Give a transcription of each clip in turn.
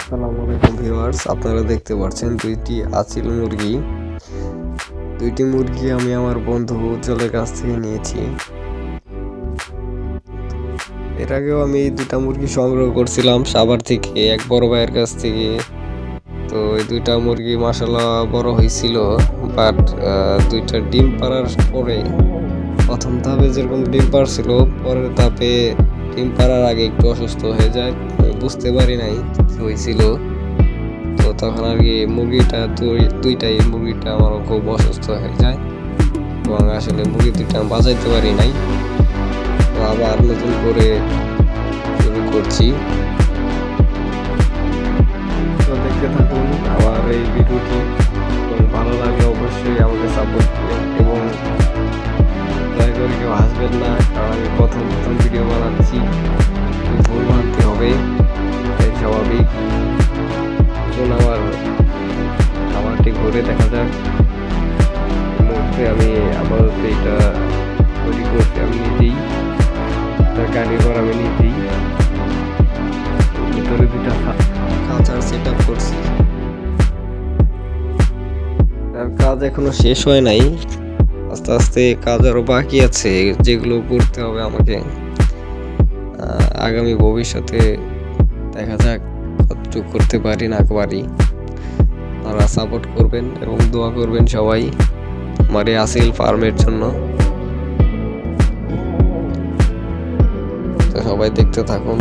আসসালামু আলাইকুম ভিউয়ার্স, আপনারা দেখতে পাচ্ছেন দুইটি আচিল মুরগি। দুইটি মুরগি আমি আমার বন্ধু উজ্জ্বলের কাছ থেকে নিয়েছি। এর আগেও আমি দুটা মুরগি সংগ্রহ করছিলাম সাভার থেকে, এক বড় ভাইয়ের কাছ থেকে। তো এই দুইটা মুরগি মাশাআল্লাহ বড় হয়েছিল, বাট দুইটা ডিম পাড়ার পরে প্রথম ধাপে যেরকম ডিম পাড়ছিল, পরের ধাপে ডিম পাড়ার আগে একটু অসুস্থ হয়ে যায়। বুঝতে পারি নাই কি হয়েছিল। তো তখন আর কি দুইটাই মুরগিটা আমার খুব অসুস্থ হয়ে যায় এবং আসলে মুরগি দুইটা বাঁচাইতে পারি নাই। তো আবার নতুন করে শুরু করছি। তো দেখতে থাকুন আমার এই ভিডিওটি, এবং ভালো লাগলে অবশ্যই আমাকে সাপোর্ট করবেন এবং দয়া করে কেউ হাসবেন না, কারণ আমি প্রথম ভিডিও বানাচ্ছি, ভুল মানতে হবে, তাই স্বাভাবিক। খাবারটি ঘুরে দেখা যাক। মুহূর্তে আমি আপাতত এটা তৈরি করতে আমি নিজেই, কারিগর আমি নিজেই। ভিতরে দুটা খাঁচার সেট আপ করছি। তার কাজ এখনো শেষ হয় নাই, আস্তে আস্তে কাজ আরো বাকি আছে, যেগুলো করতে হবে আমাকে আগামী ভবিষ্যতে। দেখা যাক কতটুকু করতে পারি না পারি। আপনারা সাপোর্ট করবেন এবং দোয়া করবেন সবাই আমার এই আসিল ফার্মের জন্য। তো সবাই দেখতে থাকুন।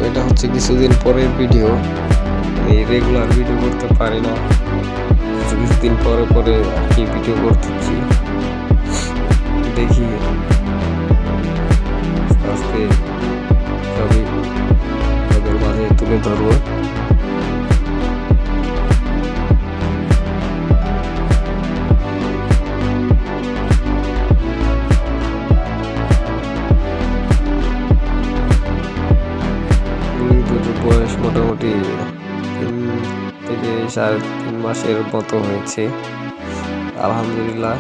এটা হচ্ছে কিছুদিন পরের ভিডিও, আমি রেগুলার ভিডিও করতে পারি না, কিছুদিন পরে পরে আর কি ভিডিও করতেছি। দেখি আস্তে আস্তে সবই তাদের মাঝে তুলে ধরবো। বয়স মোটামুটি 3 থেকে 3.5 মাসের মতো হয়েছে। আলহামদুলিল্লাহ,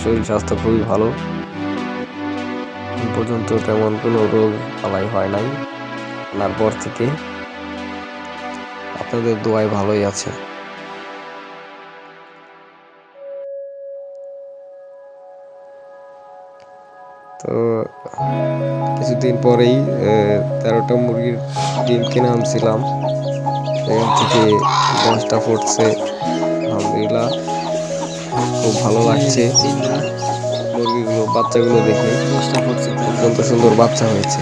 শরীর স্বাস্থ্য খুবই ভালো। এখন পর্যন্ত তেমন কোনো রোগ বালাই হয় নাই। আনার পর থেকে আপনাদের দোয়ায় ভালোই আছে। তো কিছুদিন পরেই 13টা মুরগির ডিম কিনে আনছিলাম, সেখান থেকে 10টা ফুটছে। আলহামদুলিল্লাহ, খুব ভালো লাগছে মুরগিগুলো, বাচ্চাগুলো দেখে। 10টা ফুটছে, অত্যন্ত সুন্দর বাচ্চা হয়েছে।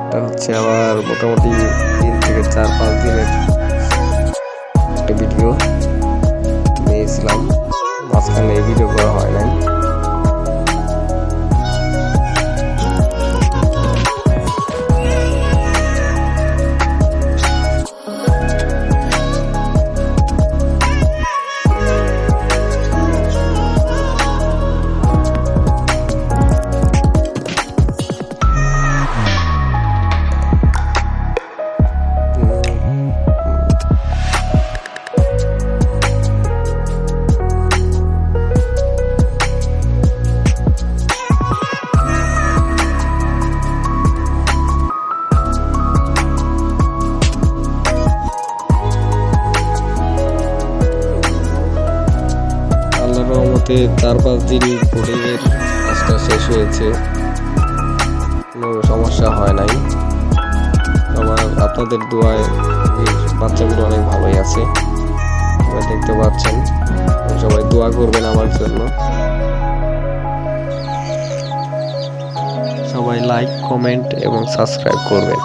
এটা হচ্ছে আবার মোটামুটি 3 থেকে 4-5 দিনের একটা ভিডিও নিয়েছিলাম, মাঝখানে এই ভিডিও করা হয় নাই। রহমতে 4-5 দিন বোর্ডিংয়ের কাজটা শেষ হয়েছে, কোনো সমস্যা হয় নাই। আপনাদের দোয়ায় বাচ্চাগুলো অনেক ভালোই আছে, দেখতে পাচ্ছেন। সবাই দোয়া করবেন আমার জন্য। সবাই লাইক, কমেন্ট এবং সাবস্ক্রাইব করবেন।